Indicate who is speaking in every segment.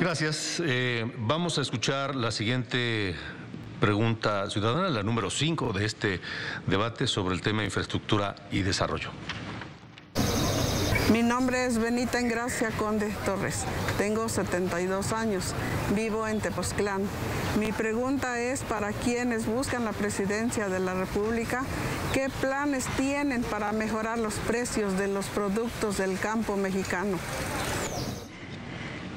Speaker 1: Gracias. Vamos a escuchar la siguiente pregunta ciudadana, la número 5 de este debate sobre el tema de infraestructura y desarrollo.
Speaker 2: Mi nombre es Benita Engracia Conde Torres. Tengo 72 años. Vivo en Tepoztlán. Mi pregunta es para quienes buscan la presidencia de la República, ¿qué planes tienen para mejorar los precios de los productos del campo mexicano?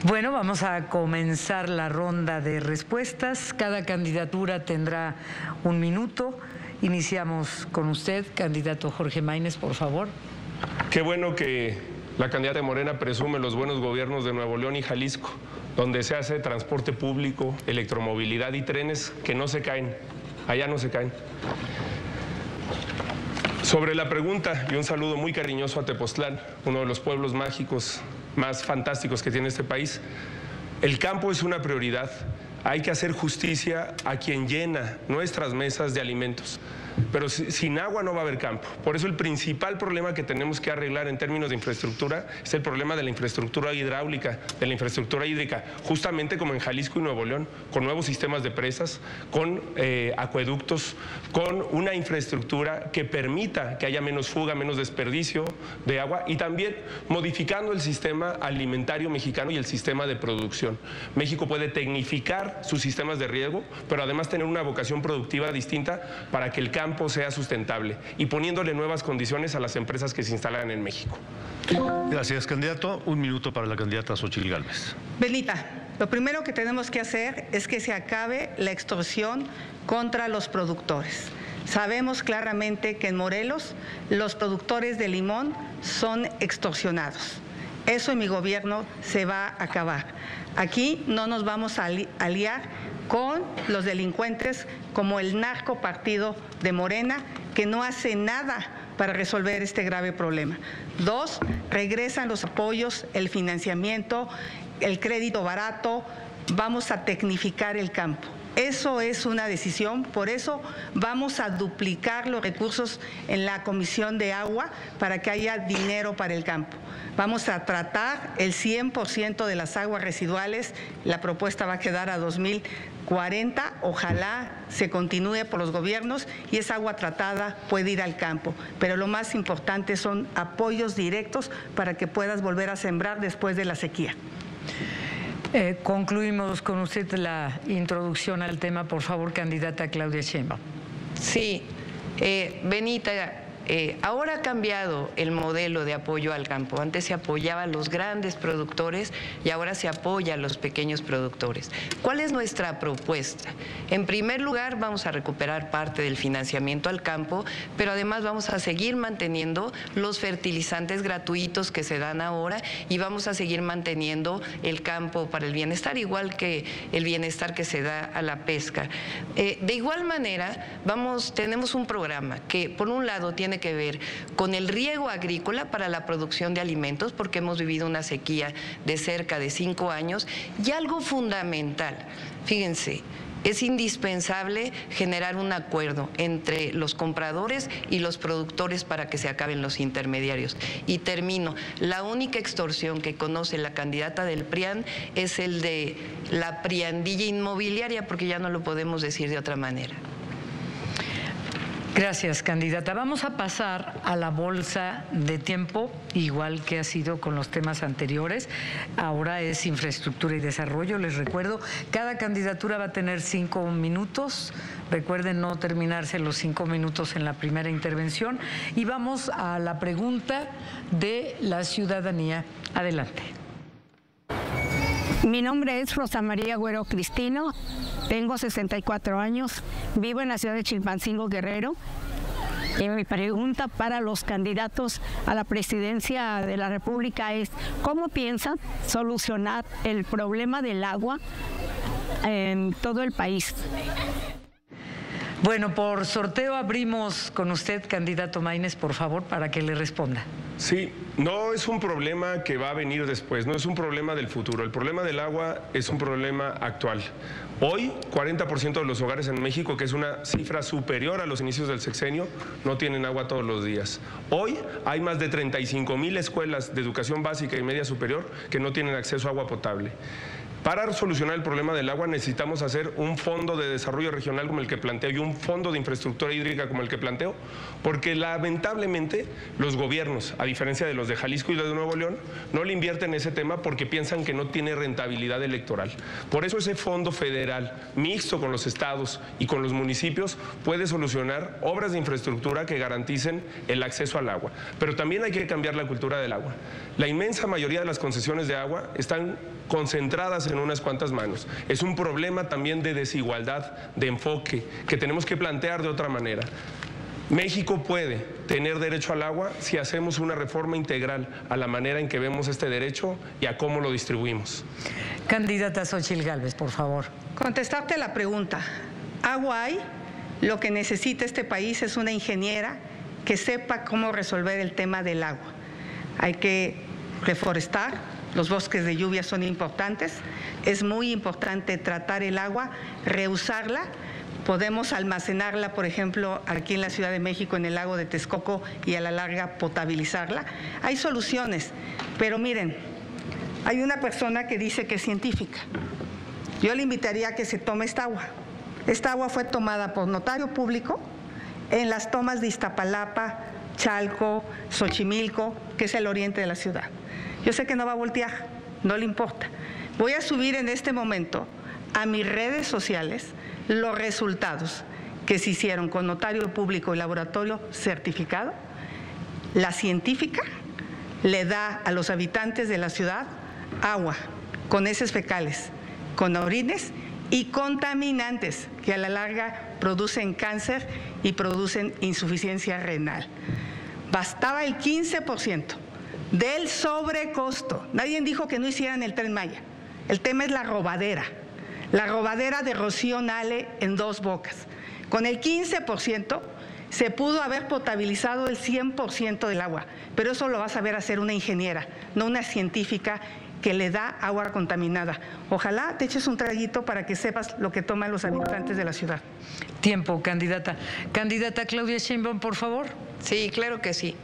Speaker 3: Bueno, vamos a comenzar la ronda de respuestas. Cada candidatura tendrá 1 minuto. Iniciamos con usted, candidato Jorge Maínez, por favor.
Speaker 4: Qué bueno que la candidata de Morena presume los buenos gobiernos de Nuevo León y Jalisco, donde se hace transporte público, electromovilidad y trenes que no se caen. Allá no se caen. Sobre la pregunta, y un saludo muy cariñoso a Tepoztlán, uno de los pueblos mágicos más fantásticos que tiene este país. El campo es una prioridad. Hay que hacer justicia a quien llena nuestras mesas de alimentos. Pero sin agua no va a haber campo. Por eso el principal problema que tenemos que arreglar en términos de infraestructura es el problema de la infraestructura hidráulica, de la infraestructura hídrica, justamente como en Jalisco y Nuevo León, con nuevos sistemas de presas, con acueductos, con una infraestructura que permita que haya menos fuga, menos desperdicio de agua y también modificando el sistema alimentario mexicano y el sistema de producción. México puede tecnificar sus sistemas de riego, pero además tener una vocación productiva distinta para que el campo sea sustentable y poniéndole nuevas condiciones a las empresas que se instalan en México.
Speaker 1: Gracias, candidato. 1 minuto para la candidata Xochitl Gálvez.
Speaker 5: Benita, lo primero que tenemos que hacer es que se acabe la extorsión contra los productores. Sabemos claramente que en Morelos los productores de limón son extorsionados. Eso en mi gobierno se va a acabar. Aquí no nos vamos a aliar con los delincuentes como el narcopartido de Morena, que no hace nada para resolver este grave problema. 2, regresan los apoyos, el financiamiento, el crédito barato, vamos a tecnificar el campo. Eso es una decisión, por eso vamos a duplicar los recursos en la Comisión de Agua para que haya dinero para el campo. Vamos a tratar el 100% de las aguas residuales, la propuesta va a quedar a 2040, ojalá se continúe por los gobiernos y esa agua tratada puede ir al campo. Pero lo más importante son apoyos directos para que puedas volver a sembrar después de la sequía.
Speaker 3: Concluimos con usted la introducción al tema, por favor, candidata Claudia Sheinbaum.
Speaker 6: Sí, Benita, ahora ha cambiado el modelo de apoyo al campo. Antes se apoyaba a los grandes productores y ahora se apoya a los pequeños productores. ¿Cuál es nuestra propuesta? En primer lugar, vamos a recuperar parte del financiamiento al campo, pero además vamos a seguir manteniendo los fertilizantes gratuitos que se dan ahora y vamos a seguir manteniendo el campo para el bienestar, igual que el bienestar que se da a la pesca. De igual manera, tenemos un programa que, por un lado, tiene que ver con el riego agrícola para la producción de alimentos, porque hemos vivido una sequía de cerca de 5 años, y algo fundamental, fíjense, es indispensable generar un acuerdo entre los compradores y los productores para que se acaben los intermediarios. Y termino, la única extorsión que conoce la candidata del PRIAN es el de la priandilla inmobiliaria, porque ya no lo podemos decir de otra manera.
Speaker 3: Gracias, candidata. Vamos a pasar a la bolsa de tiempo, igual que ha sido con los temas anteriores. Ahora es infraestructura y desarrollo. Les recuerdo, cada candidatura va a tener 5 minutos. Recuerden no terminarse los 5 minutos en la primera intervención. Y vamos a la pregunta de la ciudadanía. Adelante.
Speaker 7: Mi nombre es Rosa María Güero Cristino, tengo 64 años, vivo en la ciudad de Chilpancingo, Guerrero. Y mi pregunta para los candidatos a la presidencia de la República es: ¿cómo piensan solucionar el problema del agua en todo el país?
Speaker 3: Bueno, por sorteo abrimos con usted, candidato Maínez, por favor, para que le responda.
Speaker 4: Sí, no es un problema que va a venir después, no es un problema del futuro. El problema del agua es un problema actual. Hoy, 40% de los hogares en México, que es una cifra superior a los inicios del sexenio, no tienen agua todos los días. Hoy hay más de 35,000 escuelas de educación básica y media superior que no tienen acceso a agua potable. Para solucionar el problema del agua necesitamos hacer un fondo de desarrollo regional como el que planteo y un fondo de infraestructura hídrica como el que planteo, porque lamentablemente los gobiernos, a diferencia de los de Jalisco y los de Nuevo León, no le invierten en ese tema porque piensan que no tiene rentabilidad electoral. Por eso ese fondo federal mixto con los estados y con los municipios puede solucionar obras de infraestructura que garanticen el acceso al agua. Pero también hay que cambiar la cultura del agua. La inmensa mayoría de las concesiones de agua están concentradas en unas cuantas manos. Es un problema también de desigualdad, de enfoque, que tenemos que plantear de otra manera. México puede tener derecho al agua si hacemos una reforma integral a la manera en que vemos este derecho y a cómo lo distribuimos.
Speaker 3: Candidata Xóchitl Gálvez, por favor.
Speaker 5: Contestarte la pregunta. Agua hay, lo que necesita este país es una ingeniera que sepa cómo resolver el tema del agua. Hay que reforestar. Los bosques de lluvia son importantes, es muy importante tratar el agua, reusarla, podemos almacenarla, por ejemplo, aquí en la Ciudad de México, en el lago de Texcoco, y a la larga potabilizarla. Hay soluciones, pero miren, hay una persona que dice que es científica. Yo le invitaría a que se tome esta agua. Esta agua fue tomada por notario público en las tomas de Iztapalapa, Chalco, Xochimilco, que es el oriente de la ciudad. Yo sé que no va a voltear, no le importa. Voy a subir en este momento a mis redes sociales los resultados que se hicieron con notario público y laboratorio certificado. La científica le da a los habitantes de la ciudad agua con heces fecales, con orines y contaminantes que a la larga producen cáncer y producen insuficiencia renal. Bastaba el 15% del sobrecosto. Nadie dijo que no hicieran el Tren Maya. El tema es la robadera de Rocío Nale en Dos Bocas. Con el 15% se pudo haber potabilizado el 100% del agua, pero eso lo va a saber hacer una ingeniera, no una científica que le da agua contaminada. Ojalá te eches un traguito para que sepas lo que toman los habitantes de la ciudad.
Speaker 3: Tiempo, candidata. Candidata Claudia Sheinbaum, por favor.
Speaker 6: Sí, claro que sí.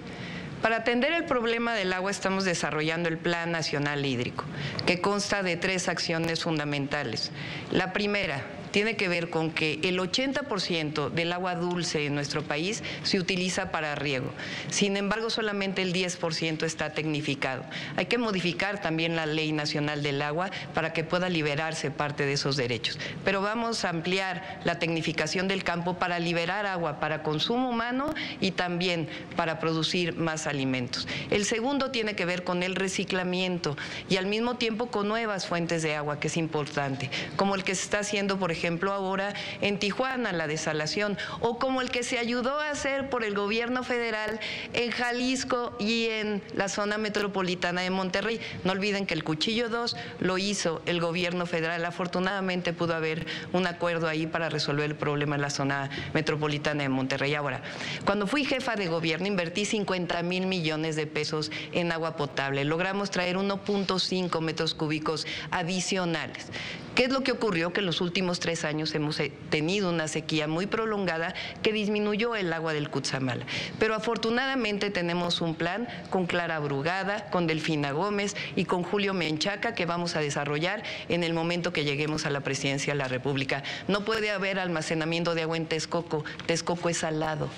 Speaker 6: Para atender el problema del agua estamos desarrollando el Plan Nacional Hídrico, que consta de 3 acciones fundamentales. La primera tiene que ver con que el 80% del agua dulce en nuestro país se utiliza para riego. Sin embargo, solamente el 10% está tecnificado. Hay que modificar también la Ley Nacional del Agua para que pueda liberarse parte de esos derechos. Pero vamos a ampliar la tecnificación del campo para liberar agua para consumo humano y también para producir más alimentos. El segundo tiene que ver con el reciclamiento y al mismo tiempo con nuevas fuentes de agua, que es importante, como el que se está haciendo, por ejemplo, ahora en Tijuana, la desalación, o como el que se ayudó a hacer por el gobierno federal en Jalisco y en la zona metropolitana de Monterrey. No olviden que el Cuchillo 2 lo hizo el gobierno federal. Afortunadamente pudo haber un acuerdo ahí para resolver el problema en la zona metropolitana de Monterrey. Ahora, cuando fui jefa de gobierno, invertí 50,000 millones de pesos en agua potable. Logramos traer 1.5 metros cúbicos adicionales. ¿Qué es lo que ocurrió? Que en los últimos 3 años hemos tenido una sequía muy prolongada que disminuyó el agua del Cutzamala. Pero afortunadamente tenemos un plan con Clara Brugada, con Delfina Gómez y con Julio Menchaca que vamos a desarrollar en el momento que lleguemos a la presidencia de la República. No puede haber almacenamiento de agua en Texcoco. Texcoco es salado.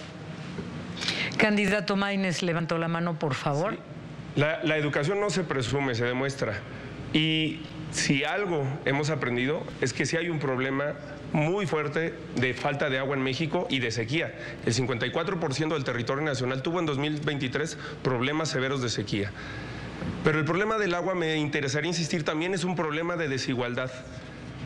Speaker 3: Candidato Maínez levantó la mano, por favor.
Speaker 4: Sí. La educación no se presume, se demuestra. Y si algo hemos aprendido es que sí hay un problema muy fuerte de falta de agua en México y de sequía. El 54% del territorio nacional tuvo en 2023 problemas severos de sequía. Pero el problema del agua, me interesaría insistir, también es un problema de desigualdad.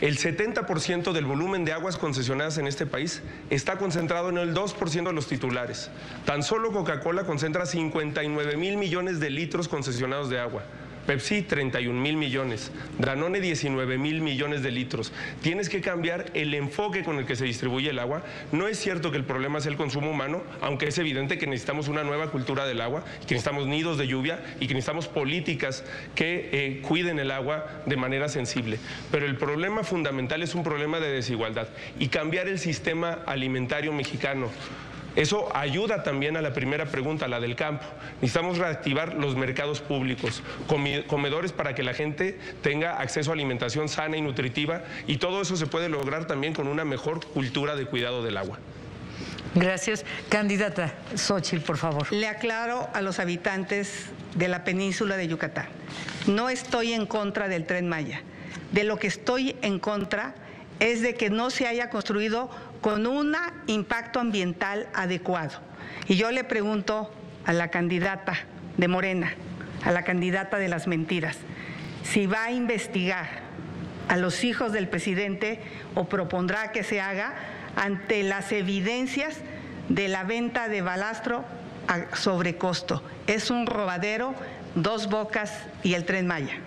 Speaker 4: El 70% del volumen de aguas concesionadas en este país está concentrado en el 2% de los titulares. Tan solo Coca-Cola concentra 59,000 millones de litros concesionados de agua. Pepsi, 31,000 millones. Danone, 19,000 millones de litros. Tienes que cambiar el enfoque con el que se distribuye el agua. No es cierto que el problema sea el consumo humano, aunque es evidente que necesitamos una nueva cultura del agua, que necesitamos nidos de lluvia y que necesitamos políticas que cuiden el agua de manera sensible. Pero el problema fundamental es un problema de desigualdad y cambiar el sistema alimentario mexicano. Eso ayuda también a la primera pregunta, la del campo. Necesitamos reactivar los mercados públicos, comedores para que la gente tenga acceso a alimentación sana y nutritiva, y todo eso se puede lograr también con una mejor cultura de cuidado del agua.
Speaker 3: Gracias. Candidata Xóchitl, por favor.
Speaker 5: Le aclaro a los habitantes de la península de Yucatán, no estoy en contra del Tren Maya. De lo que estoy en contra es de que no se haya construido con un impacto ambiental adecuado. Y yo le pregunto a la candidata de Morena, a la candidata de las mentiras, si va a investigar a los hijos del presidente o propondrá que se haga ante las evidencias de la venta de balastro a sobrecosto. Es un robadero, Dos Bocas y el Tren Maya.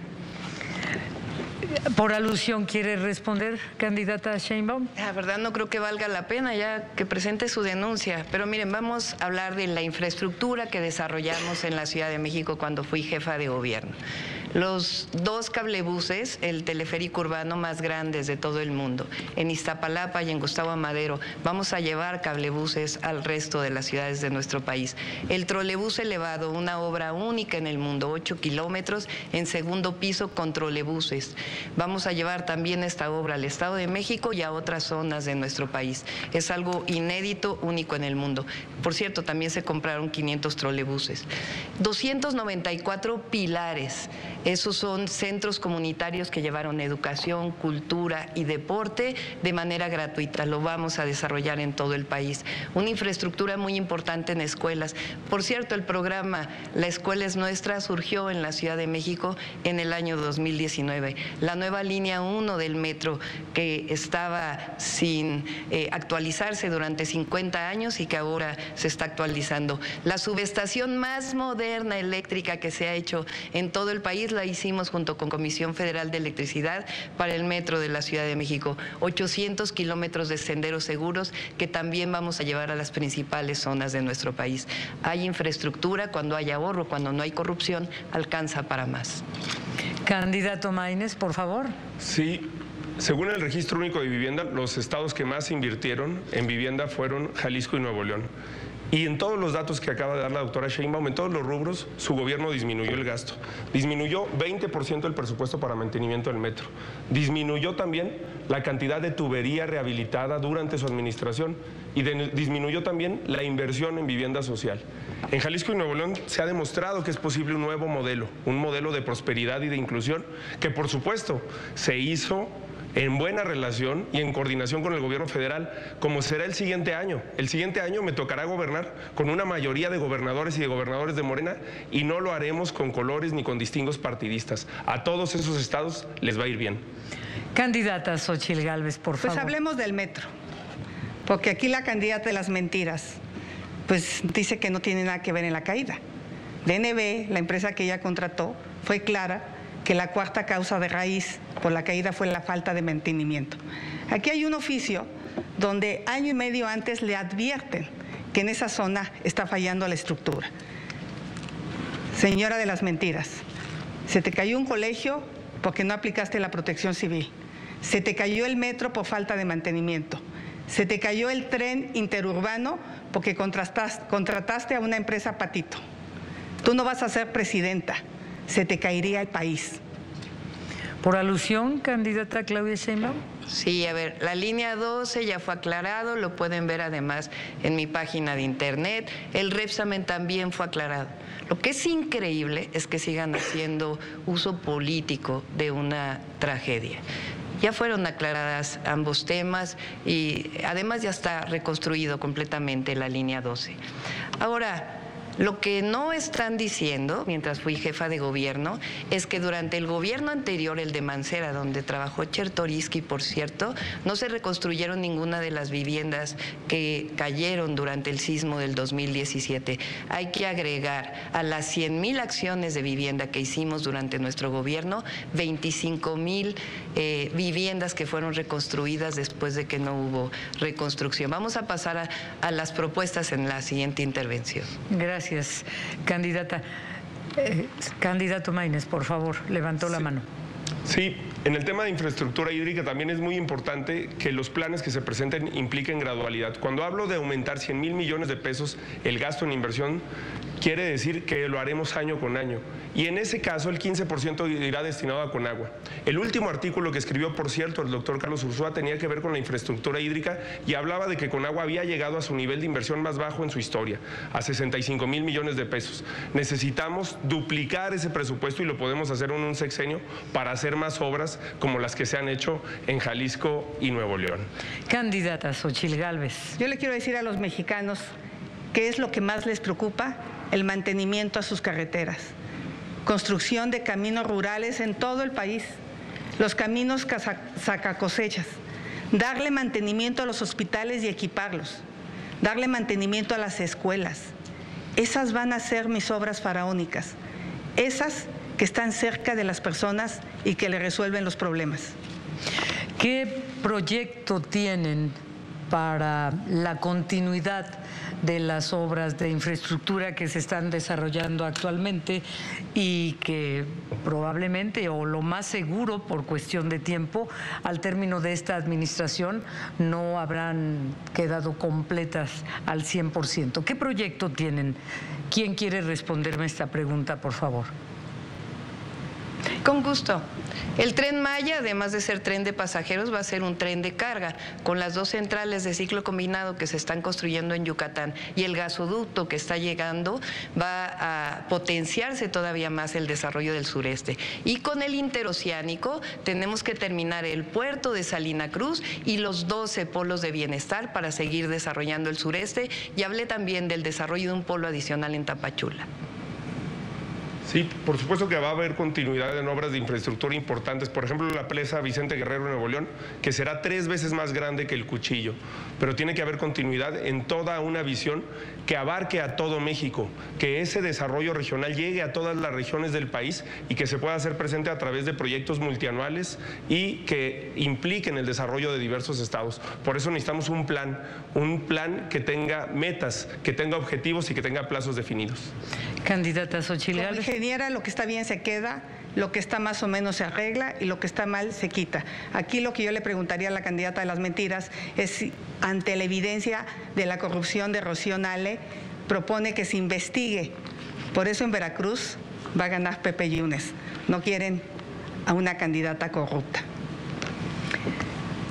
Speaker 3: Por alusión, ¿quiere responder, candidata Sheinbaum?
Speaker 6: La verdad no creo que valga la pena ya que presente su denuncia, pero miren, vamos a hablar de la infraestructura que desarrollamos en la Ciudad de México cuando fui jefa de gobierno. Los 2 cablebuses, el teleférico urbano más grandes de todo el mundo, en Iztapalapa y en Gustavo Amadero, vamos a llevar cablebuses al resto de las ciudades de nuestro país. El trolebús elevado, una obra única en el mundo, 8 kilómetros en segundo piso con trolebuses. Vamos a llevar también esta obra al Estado de México y a otras zonas de nuestro país. Es algo inédito, único en el mundo. Por cierto, también se compraron 500 trolebuses. 294 pilares. Esos son centros comunitarios que llevaron educación, cultura y deporte de manera gratuita. Lo vamos a desarrollar en todo el país. Una infraestructura muy importante en escuelas. Por cierto, el programa La Escuela es Nuestra surgió en la Ciudad de México en el año 2019. La nueva línea 1 del metro que estaba sin actualizarse durante 50 años y que ahora se está actualizando. La subestación más moderna eléctrica que se ha hecho en todo el país la hicimos junto con Comisión Federal de Electricidad para el metro de la Ciudad de México. 800 kilómetros de senderos seguros que también vamos a llevar a las principales zonas de nuestro país. Hay infraestructura, cuando hay ahorro, cuando no hay corrupción, alcanza para más.
Speaker 3: Candidato Maínez, por favor.
Speaker 4: Sí. Según el Registro Único de Vivienda, los estados que más invirtieron en vivienda fueron Jalisco y Nuevo León. Y en todos los datos que acaba de dar la doctora Sheinbaum, en todos los rubros, su gobierno disminuyó el gasto. Disminuyó 20% el presupuesto para mantenimiento del metro. Disminuyó también la cantidad de tubería rehabilitada durante su administración y disminuyó también la inversión en vivienda social. En Jalisco y Nuevo León se ha demostrado que es posible un nuevo modelo, un modelo de prosperidad y de inclusión que, por supuesto, se hizo en buena relación y en coordinación con el gobierno federal, como será el siguiente año. El siguiente año me tocará gobernar con una mayoría de gobernadores y de gobernadores de Morena, y no lo haremos con colores ni con distingos partidistas. A todos esos estados les va a ir bien.
Speaker 3: Candidata Xóchitl Gálvez, por favor.
Speaker 5: Pues hablemos del metro, porque aquí la candidata de las mentiras, pues dice que no tiene nada que ver en la caída. DNB, la empresa que ella contrató, fue clara que la cuarta causa de raíz por la caída fue la falta de mantenimiento. Aquí hay un oficio donde año y medio antes le advierten que en esa zona está fallando la estructura. Señora de las mentiras, se te cayó un colegio porque no aplicaste la protección civil. Se te cayó el metro por falta de mantenimiento. Se te cayó el tren interurbano porque contrataste a una empresa patito. Tú no vas a ser presidenta. Se te caería el país.
Speaker 3: Por alusión, candidata Claudia Sheinbaum.
Speaker 6: Sí, a ver, la línea 12 ya fue aclarado, lo pueden ver además en mi página de internet. El Repsamen también fue aclarado. Lo que es increíble es que sigan haciendo uso político de una tragedia. Ya fueron aclaradas ambos temas y además ya está reconstruido completamente la línea 12. Ahora, lo que no están diciendo, mientras fui jefa de gobierno, es que durante el gobierno anterior, el de Mancera, donde trabajó Chertoriski, por cierto, no se reconstruyeron ninguna de las viviendas que cayeron durante el sismo del 2017. Hay que agregar a las 100,000 acciones de vivienda que hicimos durante nuestro gobierno, 25,000 viviendas que fueron reconstruidas después de que no hubo reconstrucción. Vamos a pasar a las propuestas en la siguiente intervención.
Speaker 3: Gracias, candidata. Candidato Maínez, por favor, levantó la mano.
Speaker 4: Sí, En el tema de infraestructura hídrica también es muy importante que los planes que se presenten impliquen gradualidad. Cuando hablo de aumentar 100,000 millones de pesos el gasto en inversión, quiere decir que lo haremos año con año. Y en ese caso el 15% irá destinado a Conagua. El último artículo que escribió, por cierto, el doctor Carlos Ursúa tenía que ver con la infraestructura hídrica y hablaba de que Conagua había llegado a su nivel de inversión más bajo en su historia, a 65,000 millones de pesos. Necesitamos duplicar ese presupuesto y lo podemos hacer en un sexenio para hacer más obras como las que se han hecho en Jalisco y Nuevo León.
Speaker 3: Candidata Xóchitl Gálvez.
Speaker 5: Yo le quiero decir a los mexicanos qué es lo que más les preocupa: el mantenimiento a sus carreteras, construcción de caminos rurales en todo el país, los caminos sacacosechas, darle mantenimiento a los hospitales y equiparlos, darle mantenimiento a las escuelas. Esas van a ser mis obras faraónicas, esas que están cerca de las personas y que le resuelven los problemas.
Speaker 3: ¿Qué proyecto tienen para la continuidad de las obras de infraestructura que se están desarrollando actualmente y que probablemente, o lo más seguro por cuestión de tiempo, al término de esta administración no habrán quedado completas al 100%? ¿Qué proyecto tienen? ¿Quién quiere responderme esta pregunta, por favor?
Speaker 6: Con gusto. El Tren Maya, además de ser tren de pasajeros, va a ser un tren de carga, con las 2 centrales de ciclo combinado que se están construyendo en Yucatán y el gasoducto que está llegando, va a potenciarse todavía más el desarrollo del sureste. Y con el interoceánico tenemos que terminar el puerto de Salina Cruz y los 12 polos de bienestar para seguir desarrollando el sureste. Y hablé también del desarrollo de un polo adicional en Tapachula.
Speaker 4: Sí, por supuesto que va a haber continuidad en obras de infraestructura importantes, por ejemplo la presa Vicente Guerrero en Nuevo León, que será 3 veces más grande que el Cuchillo, pero tiene que haber continuidad en toda una visión que abarque a todo México, que ese desarrollo regional llegue a todas las regiones del país y que se pueda hacer presente a través de proyectos multianuales y que impliquen el desarrollo de diversos estados. Por eso necesitamos un plan que tenga metas, que tenga objetivos y que tenga plazos definidos.
Speaker 3: Candidata Xóchitl Gálvez.
Speaker 5: Como ingeniera, lo que está bien se queda, lo que está más o menos se arregla y lo que está mal se quita. Aquí lo que yo le preguntaría a la candidata de las mentiras es si, ante la evidencia de la corrupción de Rocío Nale, propone que se investigue. Por eso en Veracruz va a ganar Pepe Yunes. No quieren a una candidata corrupta.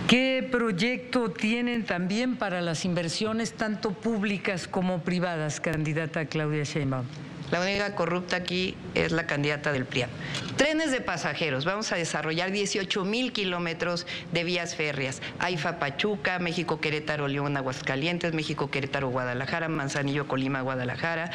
Speaker 3: ¿Qué proyecto tienen también para las inversiones tanto públicas como privadas, candidata Claudia Sheinbaum?
Speaker 6: La única corrupta aquí es la candidata del PRIAN. Trenes de pasajeros. Vamos a desarrollar 18,000 kilómetros de vías férreas. AIFA Pachuca, México Querétaro León Aguascalientes, México Querétaro Guadalajara, Manzanillo Colima Guadalajara,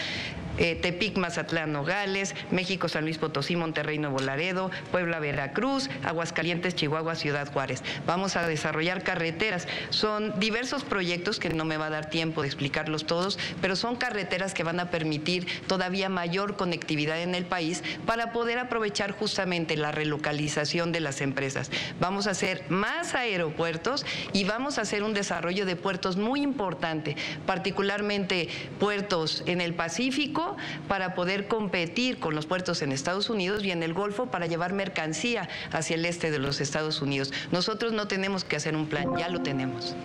Speaker 6: Tepic Mazatlán Nogales, México San Luis Potosí Monterrey Nuevo Laredo, Puebla Veracruz, Aguascalientes Chihuahua Ciudad Juárez. Vamos a desarrollar carreteras. Son diversos proyectos que no me va a dar tiempo de explicarlos todos, pero son carreteras que van a permitir todavía mayor conectividad en el país para poder aprovechar justamente la relocalización de las empresas. Vamos a hacer más aeropuertos y vamos a hacer un desarrollo de puertos muy importante, particularmente puertos en el Pacífico para poder competir con los puertos en Estados Unidos y en el Golfo para llevar mercancía hacia el este de los Estados Unidos. Nosotros no tenemos que hacer un plan, ya lo tenemos.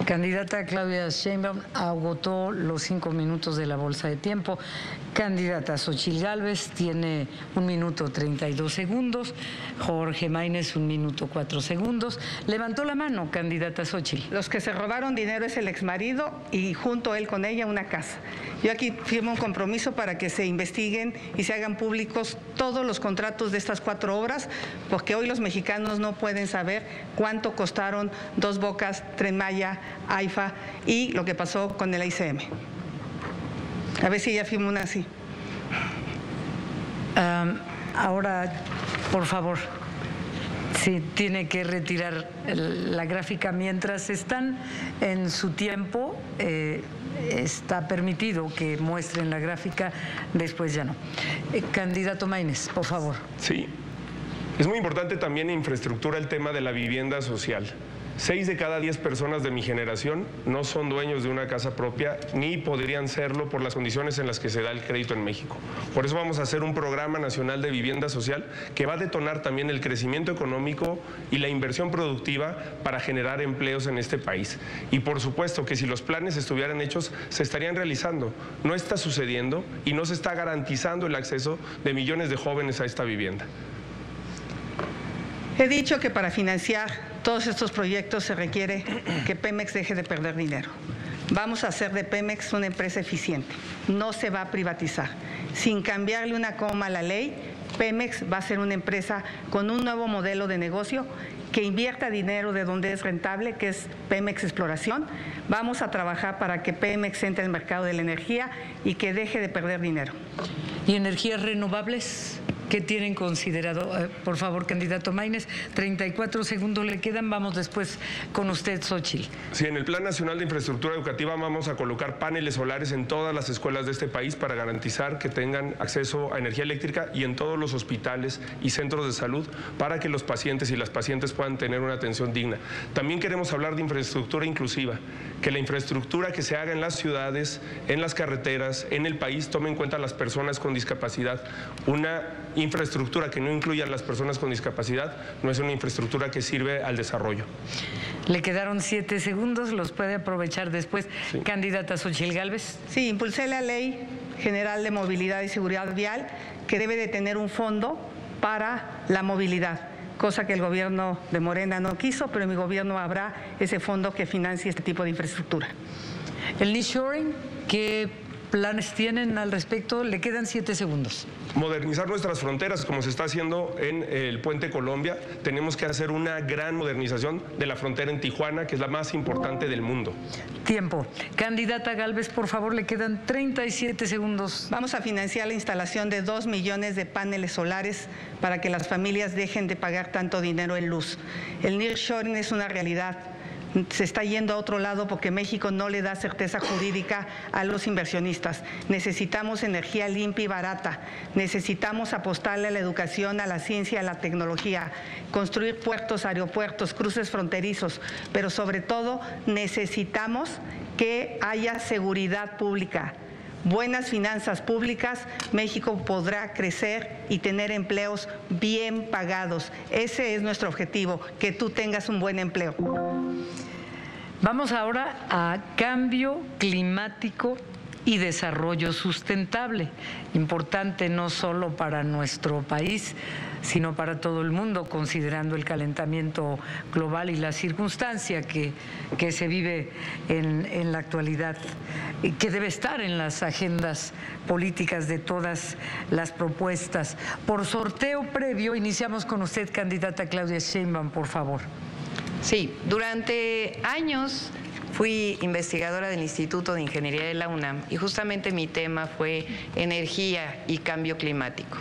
Speaker 3: Candidata Claudia Sheinbaum agotó los 5 minutos de la bolsa de tiempo. Candidata Xóchitl Gálvez tiene 1 minuto 32 segundos. Jorge Maínez 1 minuto 4 segundos. Levantó la mano, candidata Xóchitl.
Speaker 5: Los que se robaron dinero es el exmarido y junto él con ella una casa. Yo aquí firmo un compromiso para que se investiguen y se hagan públicos todos los contratos de estas 4 obras, porque hoy los mexicanos no pueden saber cuánto costaron Dos Bocas, Tren Maya, AIFA y lo que pasó con el ICM. A ver si ella firma una así.
Speaker 3: Ahora, por favor, sí, tiene que retirar la gráfica. Mientras están en su tiempo, está permitido que muestren la gráfica, después ya no. Candidato Maínez, por favor.
Speaker 4: Sí, es muy importante también en infraestructura el tema de la vivienda social. 6 de cada 10 personas de mi generación no son dueños de una casa propia ni podrían serlo por las condiciones en las que se da el crédito en México. Por eso vamos a hacer un programa nacional de vivienda social que va a detonar también el crecimiento económico y la inversión productiva para generar empleos en este país. Y por supuesto que si los planes estuvieran hechos, se estarían realizando. No está sucediendo y no se está garantizando el acceso de millones de jóvenes a esta vivienda.
Speaker 5: He dicho que para financiar todos estos proyectos se requiere que Pemex deje de perder dinero. Vamos a hacer de Pemex una empresa eficiente. No se va a privatizar. Sin cambiarle una coma a la ley, Pemex va a ser una empresa con un nuevo modelo de negocio que invierta dinero de donde es rentable, que es Pemex Exploración. Vamos a trabajar para que Pemex entre al mercado de la energía y que deje de perder dinero.
Speaker 3: ¿Y energías renovables? ¿Qué tienen considerado? Por favor, candidato Maínez, 34 segundos le quedan. Vamos después con usted, Xóchitl.
Speaker 4: Sí, en el Plan Nacional de Infraestructura Educativa vamos a colocar paneles solares en todas las escuelas de este país para garantizar que tengan acceso a energía eléctrica y en todos los hospitales y centros de salud para que los pacientes y las pacientes puedan tener una atención digna. También queremos hablar de infraestructura inclusiva, que la infraestructura que se haga en las ciudades, en las carreteras, en el país, tome en cuenta a las personas con discapacidad. Una infraestructura que no incluya a las personas con discapacidad no es una infraestructura que sirve al desarrollo.
Speaker 3: Le quedaron 7 segundos, los puede aprovechar después. Sí. Candidata Xóchitl Gálvez.
Speaker 5: Sí, impulsé la Ley General de Movilidad y Seguridad Vial, que debe de tener un fondo para la movilidad, cosa que el gobierno de Morena no quiso, pero en mi gobierno habrá ese fondo que financie este tipo de infraestructura.
Speaker 3: El nearshoring, ¿qué planes tienen al respecto? Le quedan 7 segundos.
Speaker 4: Modernizar nuestras fronteras, como se está haciendo en el Puente Colombia. Tenemos que hacer una gran modernización de la frontera en Tijuana, que es la más importante del mundo.
Speaker 3: Tiempo. Candidata Gálvez, por favor, le quedan 37 segundos.
Speaker 5: Vamos a financiar la instalación de 2 millones de paneles solares para que las familias dejen de pagar tanto dinero en luz. El nearshoring es una realidad. Se está yendo a otro lado porque México no le da certeza jurídica a los inversionistas. Necesitamos energía limpia y barata. Necesitamos apostarle a la educación, a la ciencia, a la tecnología, construir puertos, aeropuertos, cruces fronterizos, pero sobre todo necesitamos que haya seguridad pública. Buenas finanzas públicas, México podrá crecer y tener empleos bien pagados. Ese es nuestro objetivo, que tú tengas un buen empleo.
Speaker 3: Vamos ahora a cambio climático y desarrollo sustentable, importante no solo para nuestro país, sino para todo el mundo, considerando el calentamiento global y la circunstancia que se vive en la actualidad, que debe estar en las agendas políticas de todas las propuestas. Por sorteo previo, iniciamos con usted, candidata Claudia Sheinbaum, por favor.
Speaker 6: Sí, durante años fui investigadora del Instituto de Ingeniería de la UNAM y justamente mi tema fue energía y cambio climático.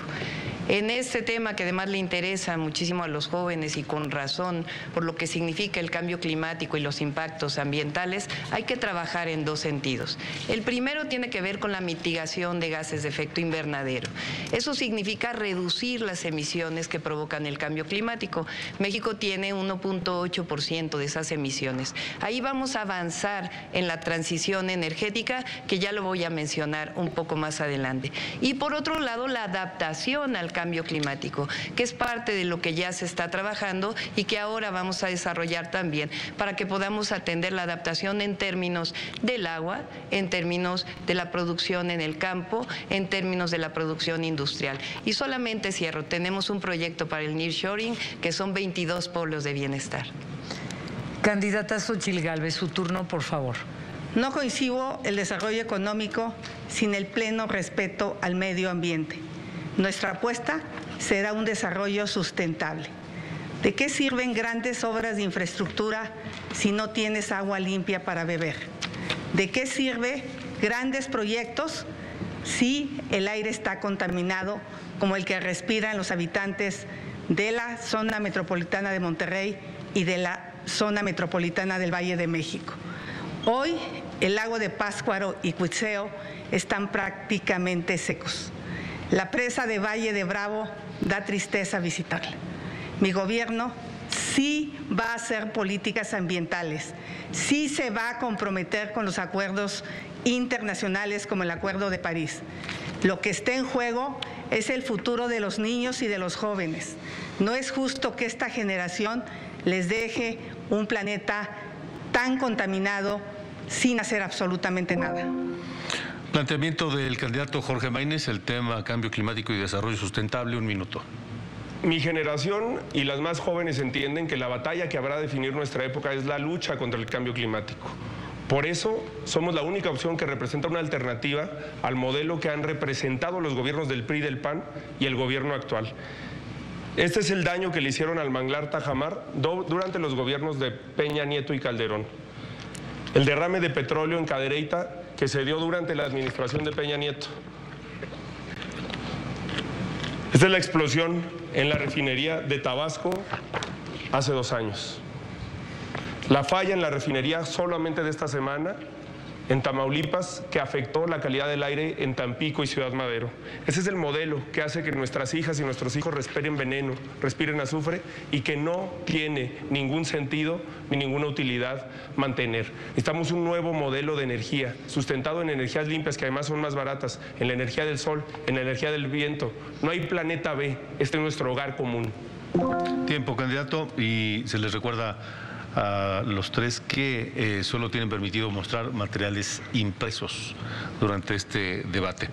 Speaker 6: En este tema, que además le interesa muchísimo a los jóvenes y con razón por lo que significa el cambio climático y los impactos ambientales, hay que trabajar en dos sentidos. El primero tiene que ver con la mitigación de gases de efecto invernadero. Eso significa reducir las emisiones que provocan el cambio climático. México tiene 1.8% de esas emisiones. Ahí vamos a avanzar en la transición energética, que ya lo voy a mencionar un poco más adelante. Y por otro lado, la adaptación al cambio climático, que es parte de lo que ya se está trabajando y que ahora vamos a desarrollar también para que podamos atender la adaptación en términos del agua, en términos de la producción en el campo, en términos de la producción industrial. Y solamente cierro, tenemos un proyecto para el nearshoring que son 22 polos de bienestar.
Speaker 3: Candidata Xóchitl Gálvez, su turno, por favor.
Speaker 5: No concibo el desarrollo económico sin el pleno respeto al medio ambiente. Nuestra apuesta será un desarrollo sustentable. ¿De qué sirven grandes obras de infraestructura si no tienes agua limpia para beber? ¿De qué sirve grandes proyectos si el aire está contaminado, como el que respiran los habitantes de la zona metropolitana de Monterrey y de la zona metropolitana del Valle de México? Hoy el lago de Pátzcuaro y Cuitzeo están prácticamente secos. La presa de Valle de Bravo da tristeza visitarla. Mi gobierno sí va a hacer políticas ambientales, sí se va a comprometer con los acuerdos internacionales como el Acuerdo de París. Lo que está en juego es el futuro de los niños y de los jóvenes. No es justo que esta generación les deje un planeta tan contaminado sin hacer absolutamente nada.
Speaker 1: Planteamiento del candidato Jorge Maínez, el tema cambio climático y desarrollo sustentable, 1 minuto.
Speaker 4: Mi generación y las más jóvenes entienden que la batalla que habrá de definir nuestra época es la lucha contra el cambio climático. Por eso somos la única opción que representa una alternativa al modelo que han representado los gobiernos del PRI, del PAN y el gobierno actual. Este es el daño que le hicieron al manglar Tajamar durante los gobiernos de Peña Nieto y Calderón. El derrame de petróleo en Cadereyta que se dio durante la administración de Peña Nieto. Esta es la explosión en la refinería de Tabasco hace 2 años. La falla en la refinería solamente de esta semana en Tamaulipas, que afectó la calidad del aire en Tampico y Ciudad Madero. Ese es el modelo que hace que nuestras hijas y nuestros hijos respiren veneno, respiren azufre, y que no tiene ningún sentido ni ninguna utilidad mantener. Necesitamos un nuevo modelo de energía, sustentado en energías limpias, que además son más baratas, en la energía del sol, en la energía del viento. No hay planeta B, este es nuestro hogar común.
Speaker 1: Tiempo, candidato, y se les recuerda a los 3 que solo tienen permitido mostrar materiales impresos durante este debate.